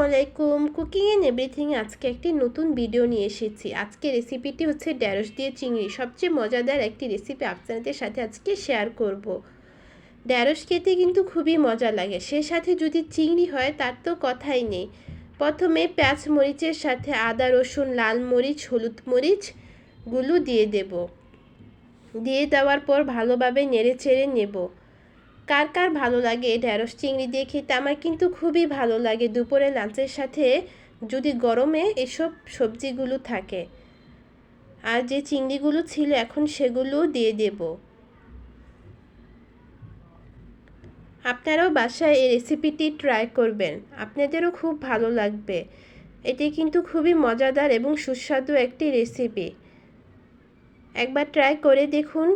আলাইকুম। Cooking and everything আজকে একটি নতুন ভিডিও নিয়ে এসেছি। আজকে রেসিপিটি হচ্ছে ঢেঁড়স দিয়ে চিংড়ি। সবচেয়ে মজাদার একটি রেসিপি আপনাদের সাথে আজকে শেয়ার করব। ঢেঁড়স খেতে কিন্তু খুবই মজা লাগে, সে সাথে যদি চিংড়ি হয় তার তো কথাই নেই। প্রথমে পেঁয়াজ মরিচের সাথে আদা রসুন লাল মরিচ হলুদ মরিচগুলো দিয়ে দেব। দিয়ে দেওয়ার পর ভালোভাবে নেড়ে চেড়ে নেব। কার কার ভালো লাগে ঢেঁড়স চিংড়ি দিয়ে খেতে? আমার কিন্তু খুবই ভালো লাগে। দুপুরে লাঞ্চের সাথে যদি গরমে এসব সবজিগুলো থাকে, আর যে চিংড়িগুলো ছিল এখন সেগুলো দিয়ে দেব। আপনারাও বাসায় এই রেসিপিটি ট্রাই করবেন, আপনাদেরও খুব ভালো লাগবে। এটি কিন্তু খুবই মজাদার এবং সুস্বাদু একটি রেসিপি। একবার ট্রাই করে দেখুন,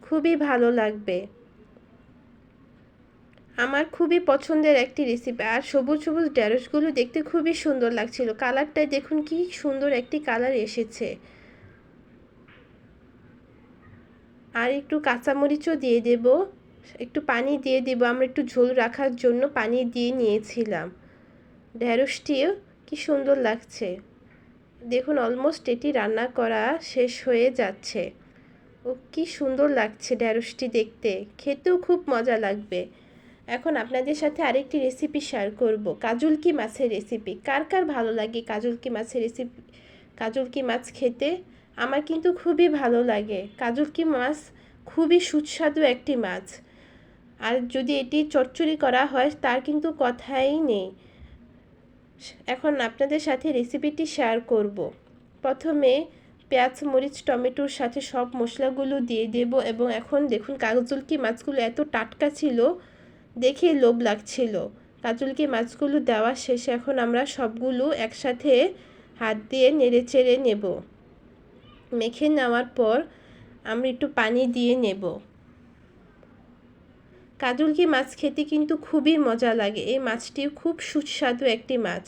খুবই ভালো লাগবে। আমার খুবই পছন্দের একটি রেসিপি। আর সবুজ সবুজ ঢেঁড়সগুলো দেখতে খুবই সুন্দর লাগছিল। কালারটাই দেখুন কি সুন্দর একটি কালার এসেছে। আর একটু কাঁচামরিচও দিয়ে দেব, একটু পানি দিয়ে দেব। আমরা একটু ঝোল রাখার জন্য পানি দিয়ে নিয়েছিলাম। ঢেঁড়সটিও কি সুন্দর লাগছে দেখুন। অলমোস্ট এটি রান্না করা শেষ হয়ে যাচ্ছে। ও কি সুন্দর লাগছে ঢেঁড়সটি দেখতে, খেতেও খুব মজা লাগবে। এখন আপনাদের সাথে আরেকটি রেসিপি শেয়ার করব, কাজলকি মাছের রেসিপি। কার কার ভালো লাগে কাজলকি মাছের রেসিপি? কাজলকি মাছ খেতে আমার কিন্তু খুবই ভালো লাগে। কাজলকি মাছ খুবই সুস্বাদু একটি মাছ। আর যদি এটি চচ্চড়ি করা হয় তার কিন্তু কথাই নেই। এখন আপনাদের সাথে রেসিপিটি শেয়ার করব। প্রথমে পেঁয়াজ মরিচ টমেটোর সাথে সব মশলাগুলো দিয়ে দেব। এবং এখন দেখুন কাজলকি মাছগুলো এত টাটকা ছিল, দেখে লোভ লাগছিল। কাজলকি মাছগুলো দেওয়া শেষে এখন আমরা সবগুলো একসাথে হাত দিয়ে নেড়ে চেড়ে নেব। মেখে নেওয়ার পর আমরা একটু পানি দিয়ে নেব। কাজলকি মাছ খেতে কিন্তু খুবই মজা লাগে। এই মাছটিও খুব সুস্বাদু একটি মাছ।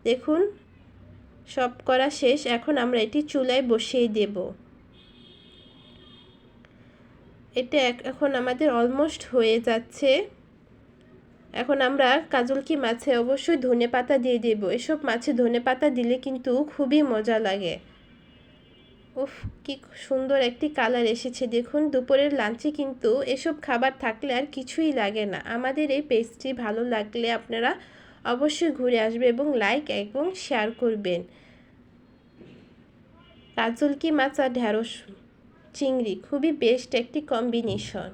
দেখুন সব করা শেষ, এখন আমরা এটি চুলায় বসিয়ে দেব। এটা এখন আমাদের অলমোস্ট হয়ে যাচ্ছে। এখন আমরা কাজলকি মাছে অবশ্যই ধনেপাতা দিয়ে দেব। এসব মাছে ধনেপাতা দিলে কিন্তু খুবই মজা লাগে। উফ, কি সুন্দর একটি কালার এসেছে দেখুন। দুপুরের লাঞ্চে কিন্তু এসব খাবার থাকলে আর কিছুই লাগে না। আমাদের এই পেজটি ভালো লাগলে আপনারা অবশ্যই ঘুরে আসবে এবং লাইক এবং শেয়ার করবেন। কাজলকি মাছ আর ঢেঁড়স চিংড়ি খুবই বেস্ট একটি কম্বিনেশন।